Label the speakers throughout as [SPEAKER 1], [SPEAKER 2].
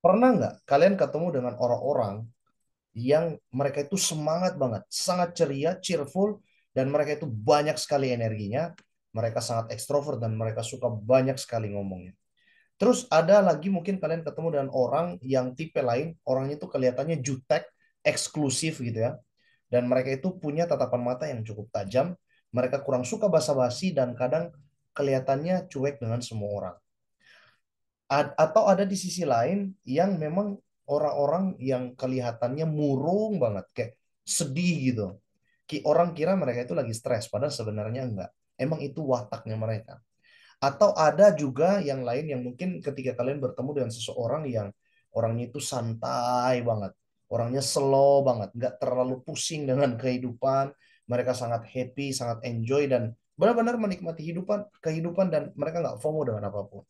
[SPEAKER 1] Pernah nggak kalian ketemu dengan orang-orang yang mereka itu semangat banget, sangat ceria, cheerful, dan mereka itu banyak sekali energinya, mereka sangat ekstrovert dan mereka suka banyak sekali ngomongnya. Terus ada lagi mungkin kalian ketemu dengan orang yang tipe lain, orangnya itu kelihatannya jutek, eksklusif gitu ya. Dan mereka itu punya tatapan mata yang cukup tajam, mereka kurang suka basa-basi dan kadang kelihatannya cuek dengan semua orang. Atau ada di sisi lain yang memang orang-orang yang kelihatannya murung banget, kayak sedih gitu. Orang kira mereka itu lagi stres, padahal sebenarnya enggak. Emang itu wataknya mereka. Atau ada juga yang lain yang mungkin ketika kalian bertemu dengan seseorang yang orangnya itu santai banget. Orangnya slow banget, nggak terlalu pusing dengan kehidupan. Mereka sangat happy, sangat enjoy dan benar-benar menikmati kehidupan dan mereka nggak FOMO dengan apapun.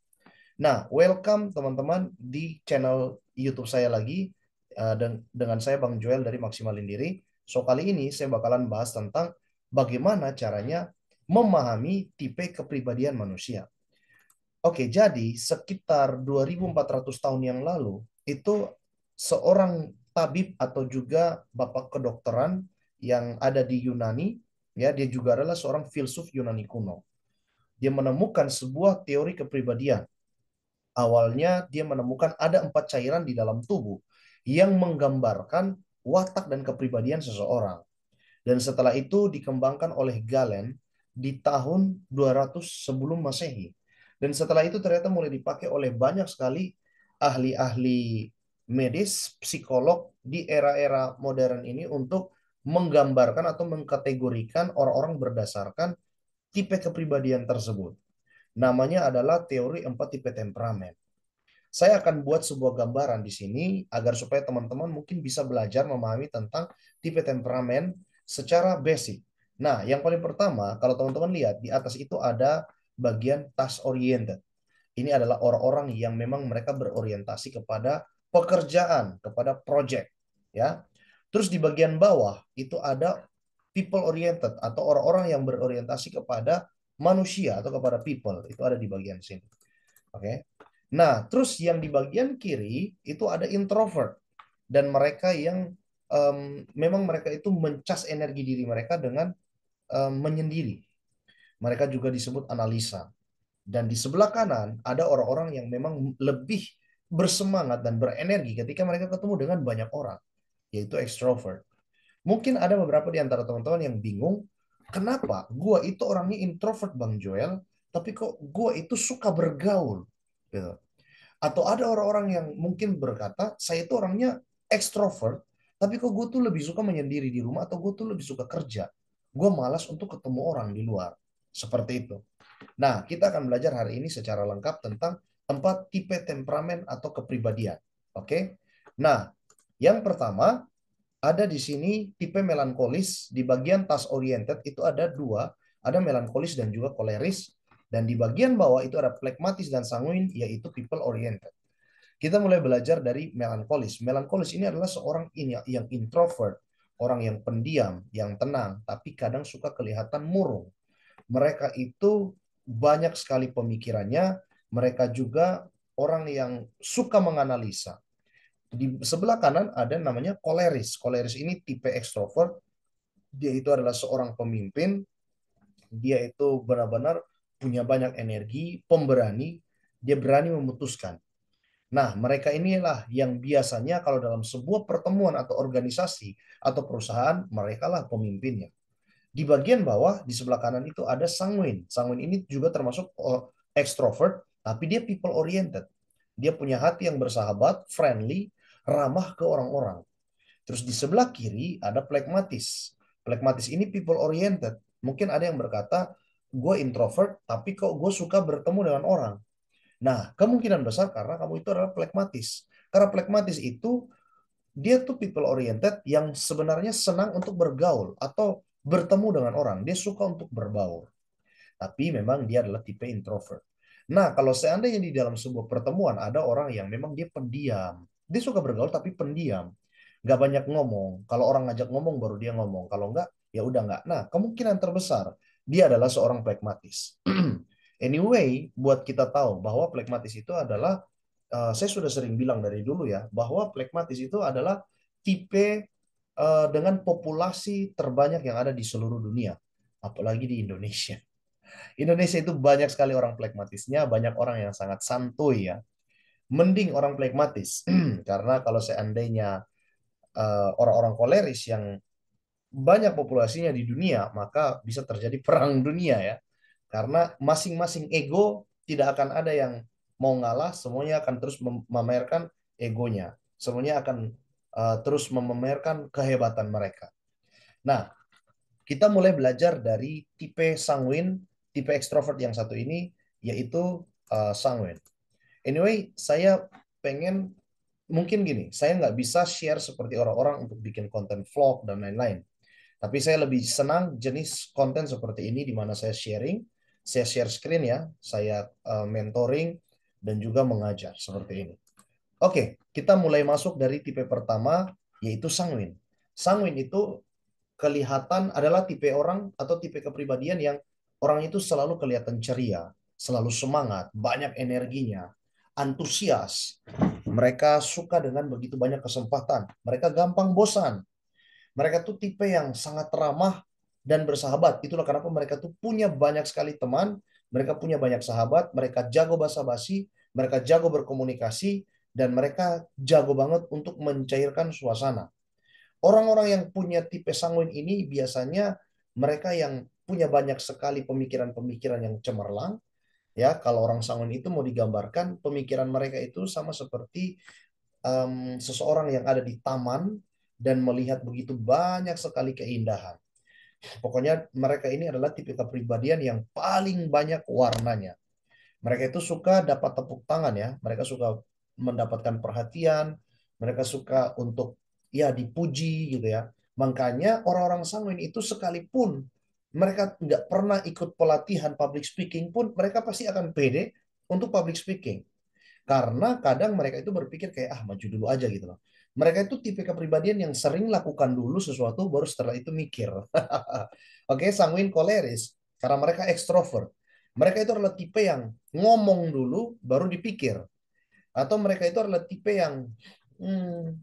[SPEAKER 1] Nah, welcome teman-teman di channel YouTube saya lagi dan dengan saya Bang Joel dari Maksimalin Diri. So kali ini saya bakalan bahas tentang bagaimana caranya memahami tipe kepribadian manusia. Oke, jadi sekitar 2400 tahun yang lalu itu seorang tabib atau juga bapak kedokteran yang ada di Yunani, ya dia juga adalah seorang filsuf Yunani kuno. Dia menemukan sebuah teori kepribadian. Awalnya dia menemukan ada 4 cairan di dalam tubuh yang menggambarkan watak dan kepribadian seseorang. Dan setelah itu dikembangkan oleh Galen di tahun 200 sebelum Masehi. Dan setelah itu ternyata mulai dipakai oleh banyak sekali ahli-ahli medis, psikolog di era-era modern ini untuk menggambarkan atau mengkategorikan orang-orang berdasarkan tipe kepribadian tersebut. Namanya adalah teori 4 tipe temperamen. Saya akan buat sebuah gambaran di sini agar supaya teman-teman mungkin bisa belajar memahami tentang tipe temperamen secara basic. Nah, yang paling pertama, kalau teman-teman lihat di atas itu ada bagian task oriented. Ini adalah orang-orang yang memang mereka berorientasi kepada pekerjaan, kepada project, ya. Terus di bagian bawah itu ada people oriented atau orang-orang yang berorientasi kepada manusia atau kepada people. Itu ada di bagian sini. Oke. Nah, terus yang di bagian kiri itu ada introvert dan mereka yang memang mereka itu mencas energi diri mereka dengan menyendiri. Mereka juga disebut analisa. Dan di sebelah kanan ada orang-orang yang memang lebih bersemangat dan berenergi ketika mereka ketemu dengan banyak orang, yaitu extrovert. Mungkin ada beberapa di antara teman-teman yang bingung, kenapa gua itu orangnya introvert Bang Joel, tapi kok gua itu suka bergaul, gitu. Atau ada orang-orang yang mungkin berkata, saya itu orangnya ekstrovert, tapi kok gue tuh lebih suka menyendiri di rumah atau gue tuh lebih suka kerja. Gue malas untuk ketemu orang di luar. Seperti itu. Nah, kita akan belajar hari ini secara lengkap tentang 4 tipe temperamen atau kepribadian. Oke? Nah, yang pertama ada di sini tipe melankolis. Di bagian task oriented itu ada dua, ada melankolis dan juga koleris. Dan di bagian bawah itu ada plekmatis dan sanguin, yaitu people oriented. Kita mulai belajar dari melankolis. Melankolis ini adalah seorang ini yang introvert, orang yang pendiam, yang tenang, tapi kadang suka kelihatan murung. Mereka itu banyak sekali pemikirannya, mereka juga orang yang suka menganalisa. Di sebelah kanan ada namanya koleris. Koleris ini tipe ekstrovert, dia itu adalah seorang pemimpin, dia itu benar-benar punya banyak energi, pemberani, dia berani memutuskan. Nah, mereka inilah yang biasanya kalau dalam sebuah pertemuan atau organisasi atau perusahaan, mereka lah pemimpinnya. Di bagian bawah, di sebelah kanan itu ada sanguin. Sanguin ini juga termasuk extrovert, tapi dia people oriented. Dia punya hati yang bersahabat, friendly, ramah ke orang-orang. Terus di sebelah kiri ada plekmatis. Plekmatis ini people oriented. Mungkin ada yang berkata, gue introvert, tapi kok gue suka bertemu dengan orang. Nah, kemungkinan besar karena kamu itu adalah plekmatis. Karena plekmatis itu dia tuh people oriented yang sebenarnya senang untuk bergaul atau bertemu dengan orang. Dia suka untuk berbaur. Tapi memang dia adalah tipe introvert. Nah, kalau seandainya di dalam sebuah pertemuan ada orang yang memang dia pendiam. Dia suka bergaul tapi pendiam. Nggak banyak ngomong. Kalau orang ngajak ngomong baru dia ngomong. Kalau nggak, ya udah nggak. Nah, kemungkinan terbesar dia adalah seorang plekmatis. Anyway, buat kita tahu bahwa plekmatis itu adalah saya sudah sering bilang dari dulu ya, bahwa plekmatis itu adalah tipe dengan populasi terbanyak yang ada di seluruh dunia, apalagi di Indonesia. Indonesia itu banyak sekali orang plekmatisnya, banyak orang yang sangat santuy ya. Mending orang plekmatis, karena kalau seandainya orang-orang koleris yang banyak populasinya di dunia, maka bisa terjadi perang dunia ya. Karena masing-masing ego tidak akan ada yang mau ngalah, semuanya akan terus memamerkan egonya. Semuanya akan terus memamerkan kehebatan mereka. Nah, kita mulai belajar dari tipe sanguin, tipe ekstrovert yang satu ini, yaitu sanguin. Anyway, saya pengen mungkin gini, saya nggak bisa share seperti orang-orang untuk bikin konten vlog dan lain-lain. Tapi saya lebih senang jenis konten seperti ini di mana saya sharing, saya share screen ya, saya mentoring dan juga mengajar seperti ini. Oke, kita mulai masuk dari tipe pertama yaitu sanguin. Sanguin itu kelihatan adalah tipe orang atau tipe kepribadian yang orang itu selalu kelihatan ceria, selalu semangat, banyak energinya, antusias. Mereka suka dengan begitu banyak kesempatan. Mereka gampang bosan. Mereka tuh tipe yang sangat ramah dan bersahabat. Itulah kenapa mereka tuh punya banyak sekali teman, mereka punya banyak sahabat, mereka jago basa-basi, mereka jago berkomunikasi, dan mereka jago banget untuk mencairkan suasana. Orang-orang yang punya tipe sanguin ini biasanya mereka yang punya banyak sekali pemikiran-pemikiran yang cemerlang. Ya, kalau orang sanguin itu mau digambarkan, pemikiran mereka itu sama seperti seseorang yang ada di taman dan melihat begitu banyak sekali keindahan. Pokoknya mereka ini adalah tipe kepribadian yang paling banyak warnanya. Mereka itu suka dapat tepuk tangan ya. Mereka suka mendapatkan perhatian. Mereka suka untuk ya dipuji gitu ya. Makanya orang-orang sanguin itu sekalipun mereka nggak pernah ikut pelatihan public speaking pun mereka pasti akan pede untuk public speaking. Karena kadang mereka itu berpikir kayak ah maju dulu aja gitu loh. Mereka itu tipe kepribadian yang sering lakukan dulu sesuatu baru setelah itu mikir. Oke, sanguin koleris karena mereka ekstrovert. Mereka itu adalah tipe yang ngomong dulu baru dipikir. Atau mereka itu adalah tipe yang hmm,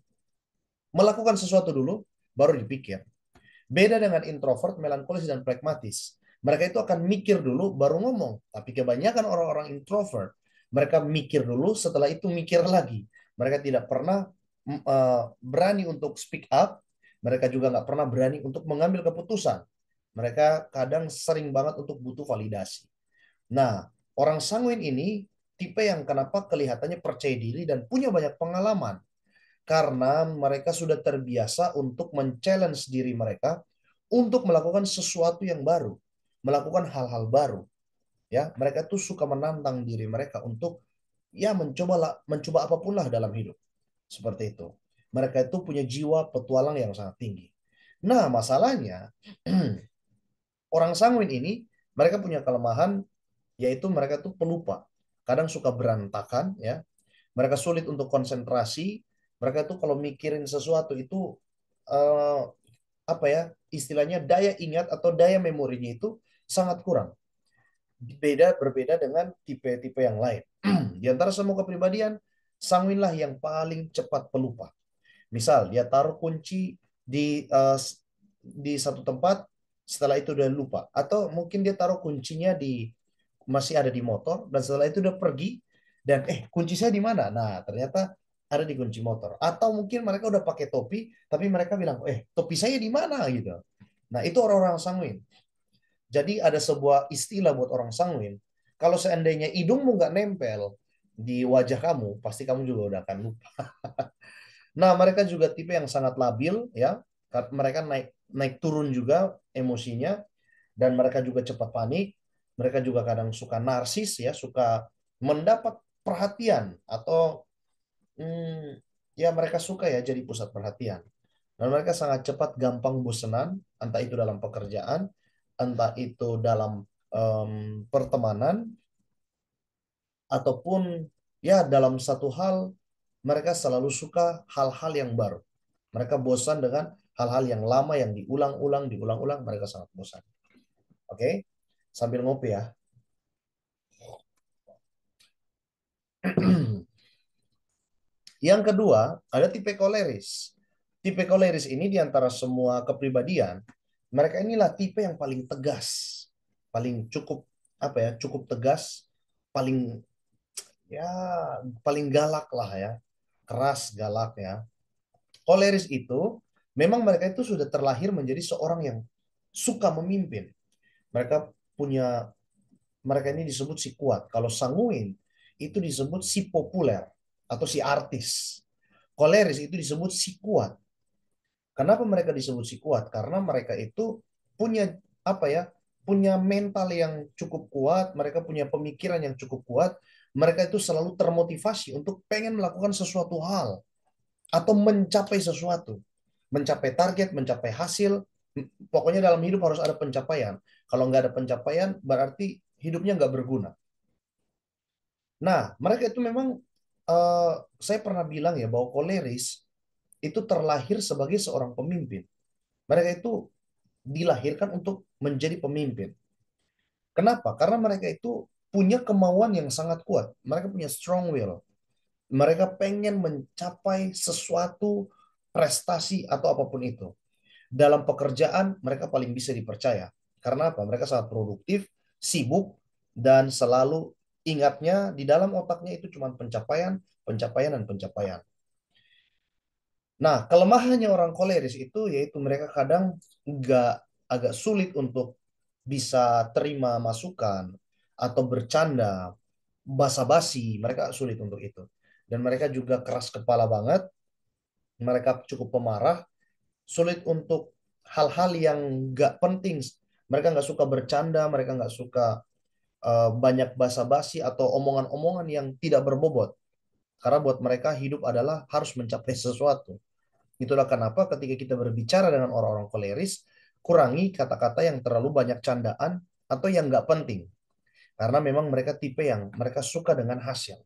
[SPEAKER 1] melakukan sesuatu dulu baru dipikir. Beda dengan introvert, melankolis, dan pragmatis. Mereka itu akan mikir dulu baru ngomong. Tapi kebanyakan orang-orang introvert, mereka mikir dulu setelah itu mikir lagi. Mereka tidak pernah berani untuk speak up. Mereka juga nggak pernah berani untuk mengambil keputusan. Mereka kadang sering banget untuk butuh validasi. Nah, orang sanguin ini tipe yang kenapa kelihatannya percaya diri dan punya banyak pengalaman karena mereka sudah terbiasa untuk men-challenge diri mereka untuk melakukan sesuatu yang baru, melakukan hal-hal baru. Ya, mereka tuh suka menantang diri mereka untuk ya mencoba apapun lah dalam hidup. Seperti itu. Mereka itu punya jiwa petualang yang sangat tinggi. Nah, masalahnya orang sanguin ini mereka punya kelemahan yaitu mereka tuh pelupa. Kadang suka berantakan ya. Mereka sulit untuk konsentrasi. Mereka tuh kalau mikirin sesuatu itu eh, apa ya istilahnya daya ingat atau daya memorinya itu sangat kurang. Berbeda dengan tipe-tipe yang lain. Di antara semua kepribadian, sanguinlah yang paling cepat pelupa. Misal dia taruh kunci di satu tempat, setelah itu udah lupa. Atau mungkin dia taruh kuncinya masih ada di motor dan setelah itu udah pergi dan kunci saya di mana? Nah, ternyata ada di kunci motor. Atau mungkin mereka udah pakai topi tapi mereka bilang, topi saya di mana gitu. Nah, itu orang-orang sanguin. Jadi ada sebuah istilah buat orang sanguin. Kalau seandainya hidungmu nggak nempel di wajah kamu, pasti kamu juga udah akan lupa. Nah, mereka juga tipe yang sangat labil ya. Mereka naik naik turun juga emosinya dan mereka juga cepat panik. Mereka juga kadang suka narsis ya, suka mendapat perhatian atau ya mereka suka ya jadi pusat perhatian. Dan mereka sangat cepat gampang bosenan, entah itu dalam pekerjaan, entah itu dalam pertemanan, ataupun ya dalam satu hal mereka selalu suka hal-hal yang baru. Mereka bosan dengan hal-hal yang lama yang diulang-ulang, diulang-ulang, mereka sangat bosan. Oke, sambil ngopi ya. Yang kedua, ada tipe koleris. Tipe koleris ini di antara semua kepribadian, mereka inilah tipe yang paling tegas, paling cukup apa ya, cukup tegas, paling ya paling galak lah ya, keras galak ya. Koleris itu memang mereka itu sudah terlahir menjadi seorang yang suka memimpin. Mereka punya mereka ini disebut si kuat. Kalau sanguin itu disebut si populer atau si artis. Koleris itu disebut si kuat. Kenapa mereka disebut si kuat? Karena mereka itu punya apa ya? Punya mental yang cukup kuat, mereka punya pemikiran yang cukup kuat, mereka itu selalu termotivasi untuk pengen melakukan sesuatu hal atau mencapai sesuatu, mencapai target, mencapai hasil. Pokoknya dalam hidup harus ada pencapaian. Kalau nggak ada pencapaian, berarti hidupnya nggak berguna. Nah, mereka itu memang eh, saya pernah bilang ya bahwa koleris itu terlahir sebagai seorang pemimpin. Mereka itu dilahirkan untuk menjadi pemimpin. Kenapa? Karena mereka itu punya kemauan yang sangat kuat. Mereka punya strong will. Mereka pengen mencapai sesuatu prestasi atau apapun itu. Dalam pekerjaan mereka paling bisa dipercaya. Karena apa? Mereka sangat produktif, sibuk, dan selalu ingatnya di dalam otaknya itu cuma pencapaian, pencapaian, dan pencapaian. Nah, kelemahannya orang koleris itu yaitu mereka kadang nggak agak sulit untuk bisa terima masukan atau bercanda, basa-basi, mereka sulit untuk itu. Dan mereka juga keras kepala banget, mereka cukup pemarah, sulit untuk hal-hal yang nggak penting. Mereka nggak suka bercanda, mereka nggak suka banyak basa-basi atau omongan-omongan yang tidak berbobot. Karena buat mereka hidup adalah harus mencapai sesuatu. Itulah kenapa ketika kita berbicara dengan orang-orang koleris, kurangi kata-kata yang terlalu banyak candaan atau yang nggak penting. Karena memang mereka tipe yang mereka suka dengan hasil.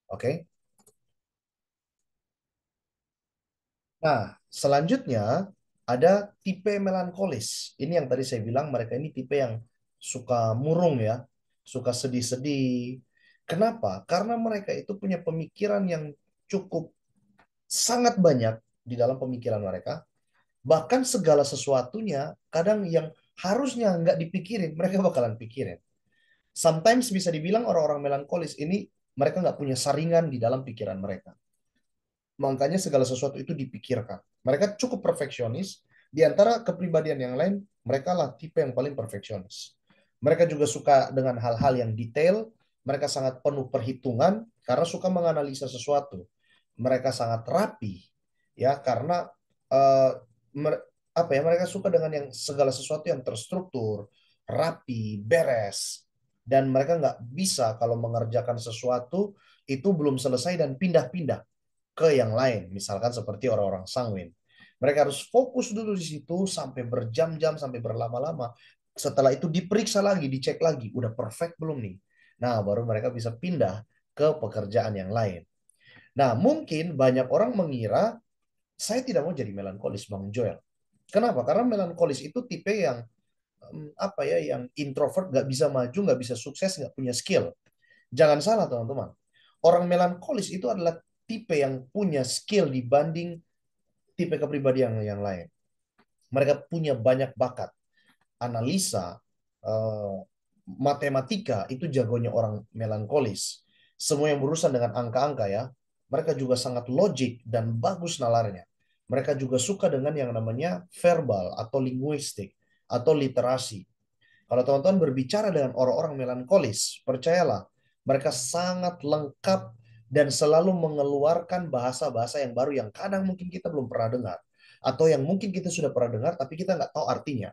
[SPEAKER 1] Oke? Nah, selanjutnya ada tipe melankolis. Ini yang tadi saya bilang mereka ini tipe yang suka murung ya, suka sedih-sedih. Kenapa? Karena mereka itu punya pemikiran yang cukup sangat banyak di dalam pemikiran mereka. Bahkan segala sesuatunya kadang yang harusnya nggak dipikirin, mereka bakalan pikirin. Sometimes bisa dibilang orang-orang melankolis ini mereka nggak punya saringan di dalam pikiran mereka. Makanya segala sesuatu itu dipikirkan. Mereka cukup perfeksionis. Di antara kepribadian yang lain, mereka lah tipe yang paling perfeksionis. Mereka juga suka dengan hal-hal yang detail. Mereka sangat penuh perhitungan karena suka menganalisa sesuatu. Mereka sangat rapi, ya karena eh, apa ya mereka suka dengan yang segala sesuatu yang terstruktur, rapi, beres, dan mereka nggak bisa kalau mengerjakan sesuatu itu belum selesai dan pindah-pindah ke yang lain, misalkan seperti orang-orang sanguin. Mereka harus fokus dulu di situ sampai berjam-jam, sampai berlama-lama. Setelah itu diperiksa lagi, dicek lagi, udah perfect belum nih? Nah, baru mereka bisa pindah ke pekerjaan yang lain. Nah, mungkin banyak orang mengira saya tidak mau jadi melankolis, Bang Joel. Kenapa? Karena melankolis itu tipe yang apa ya, yang introvert, nggak bisa maju, nggak bisa sukses, nggak punya skill. Jangan salah, teman-teman. Orang melankolis itu adalah tipe yang punya skill dibanding tipe kepribadian yang lain. Mereka punya banyak bakat, analisa, eh, matematika itu jagonya orang melankolis. Semua yang berurusan dengan angka-angka ya. Mereka juga sangat logik dan bagus nalarnya. Mereka juga suka dengan yang namanya verbal atau linguistik atau literasi. Kalau teman-teman berbicara dengan orang-orang melankolis, percayalah, mereka sangat lengkap dan selalu mengeluarkan bahasa-bahasa yang baru yang kadang mungkin kita belum pernah dengar. Atau yang mungkin kita sudah pernah dengar, tapi kita nggak tahu artinya.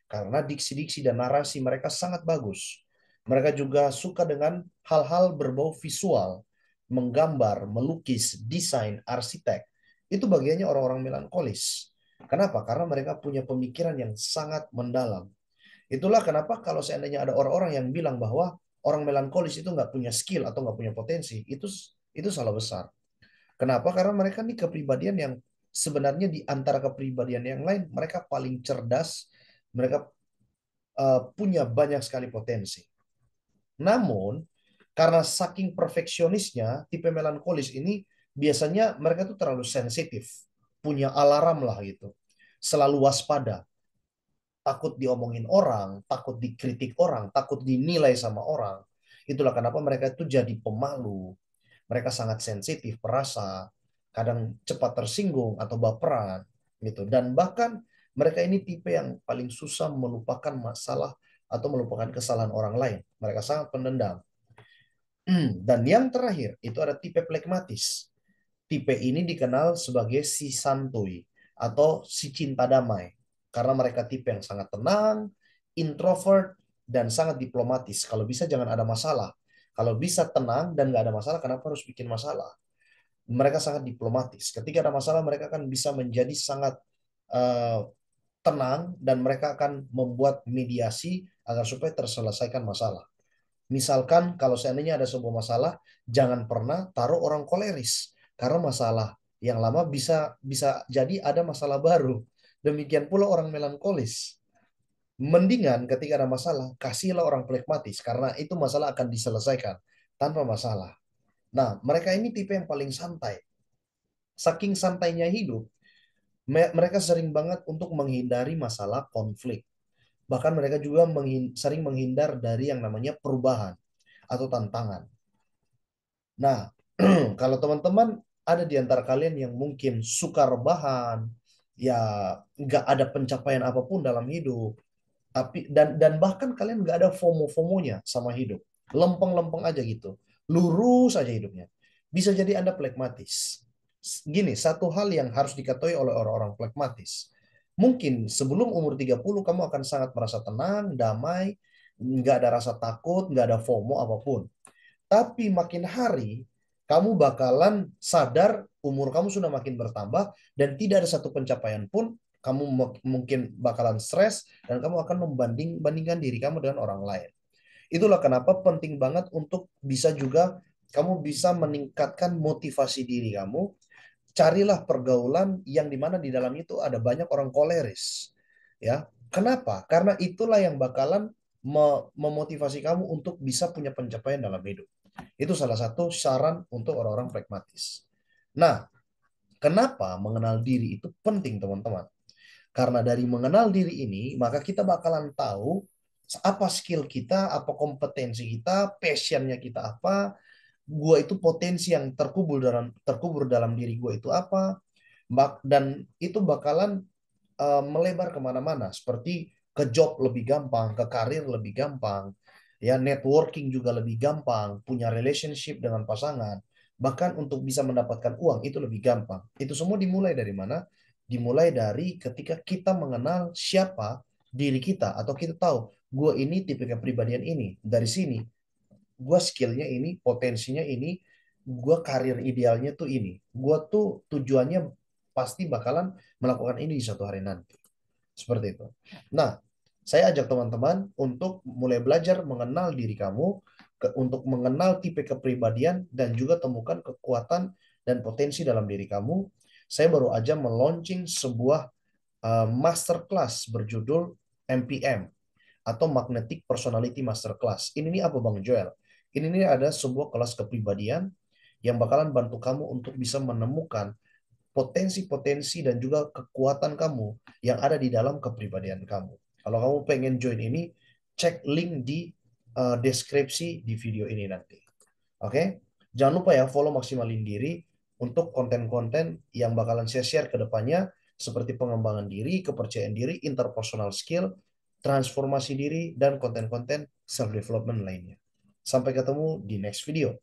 [SPEAKER 1] Karena diksi-diksi dan narasi mereka sangat bagus. Mereka juga suka dengan hal-hal berbau visual, menggambar, melukis, desain, arsitek. Itu bagiannya orang-orang melankolis. Kenapa? Karena mereka punya pemikiran yang sangat mendalam. Itulah kenapa kalau seandainya ada orang-orang yang bilang bahwa orang melankolis itu nggak punya skill atau nggak punya potensi, itu salah besar. Kenapa? Karena mereka nih kepribadian yang sebenarnya di antara kepribadian yang lain, mereka paling cerdas, mereka punya banyak sekali potensi. Namun, karena saking perfeksionisnya, tipe melankolis ini biasanya mereka tuh terlalu sensitif, punya alarm lah gitu. Selalu waspada, takut diomongin orang, takut dikritik orang, takut dinilai sama orang. Itulah kenapa mereka itu jadi pemalu. Mereka sangat sensitif, perasa, kadang cepat tersinggung atau baperan gitu. Dan bahkan mereka ini tipe yang paling susah melupakan masalah atau melupakan kesalahan orang lain. Mereka sangat pendendam. Dan yang terakhir itu ada tipe plekmatis. Tipe ini dikenal sebagai si santuy atau si cinta damai. Karena mereka tipe yang sangat tenang, introvert, dan sangat diplomatis. Kalau bisa jangan ada masalah. Kalau bisa tenang dan nggak ada masalah, kenapa harus bikin masalah? Mereka sangat diplomatis. Ketika ada masalah, mereka akan bisa menjadi sangat uh, tenang dan mereka akan membuat mediasi agar supaya terselesaikan masalah. Misalkan kalau seandainya ada sebuah masalah, jangan pernah taruh orang koleris karena masalah yang lama bisa bisa jadi ada masalah baru. Demikian pula orang melankolis. Mendingan ketika ada masalah, kasihlah orang plekmatis karena itu masalah akan diselesaikan tanpa masalah. Nah, mereka ini tipe yang paling santai. Saking santainya hidup, mereka sering banget untuk menghindari masalah konflik. Bahkan mereka juga sering menghindar dari yang namanya perubahan atau tantangan. Nah, kalau teman-teman ada di antara kalian yang mungkin suka rebahan, ya nggak ada pencapaian apapun dalam hidup, tapi dan bahkan kalian nggak ada FOMO-FOMOnya sama hidup, lempeng-lempeng aja gitu, lurus aja hidupnya, bisa jadi Anda plekmatis. Gini, satu hal yang harus diketahui oleh orang-orang plekmatis. Mungkin sebelum umur 30 kamu akan sangat merasa tenang, damai, nggak ada rasa takut, nggak ada FOMO apapun. Tapi makin hari kamu bakalan sadar umur kamu sudah makin bertambah dan tidak ada satu pencapaian pun kamu mungkin bakalan stres dan kamu akan membandingkan diri kamu dengan orang lain. Itulah kenapa penting banget untuk bisa juga kamu bisa meningkatkan motivasi diri kamu. Carilah pergaulan yang dimana di dalam itu ada banyak orang koleris. Ya, kenapa? Karena itulah yang bakalan memotivasi kamu untuk bisa punya pencapaian dalam hidup. Itu salah satu saran untuk orang-orang pragmatis. Nah, kenapa mengenal diri itu penting, teman-teman? Karena dari mengenal diri ini, maka kita bakalan tahu apa skill kita, apa kompetensi kita, passionnya kita apa, gue itu potensi yang terkubur dalam diri gue itu apa, dan itu bakalan melebar kemana-mana, seperti ke job lebih gampang, ke karir lebih gampang, ya networking juga lebih gampang, punya relationship dengan pasangan, bahkan untuk bisa mendapatkan uang itu lebih gampang. Itu semua dimulai dari mana? Dimulai dari ketika kita mengenal siapa diri kita atau kita tahu gue ini tipe kepribadian ini dari sini, gue skillnya ini, potensinya ini, gue karir idealnya tuh ini, gue tuh tujuannya pasti bakalan melakukan ini di suatu hari nanti. Seperti itu. Nah, saya ajak teman-teman untuk mulai belajar mengenal diri kamu, untuk mengenal tipe kepribadian dan juga temukan kekuatan dan potensi dalam diri kamu. Saya baru aja meluncing sebuah masterclass berjudul MPM atau Magnetic Personality Masterclass. Ini nih apa Bang Joel? Ini nih ada sebuah kelas kepribadian yang bakalan bantu kamu untuk bisa menemukan potensi-potensi dan juga kekuatan kamu yang ada di dalam kepribadian kamu. Kalau kamu pengen join ini, cek link di deskripsi di video ini nanti. Oke? Jangan lupa ya follow Maksimalin Diri untuk konten-konten yang bakalan saya share ke depannya seperti pengembangan diri, kepercayaan diri, interpersonal skill, transformasi diri, dan konten-konten self-development lainnya. Sampai ketemu di next video.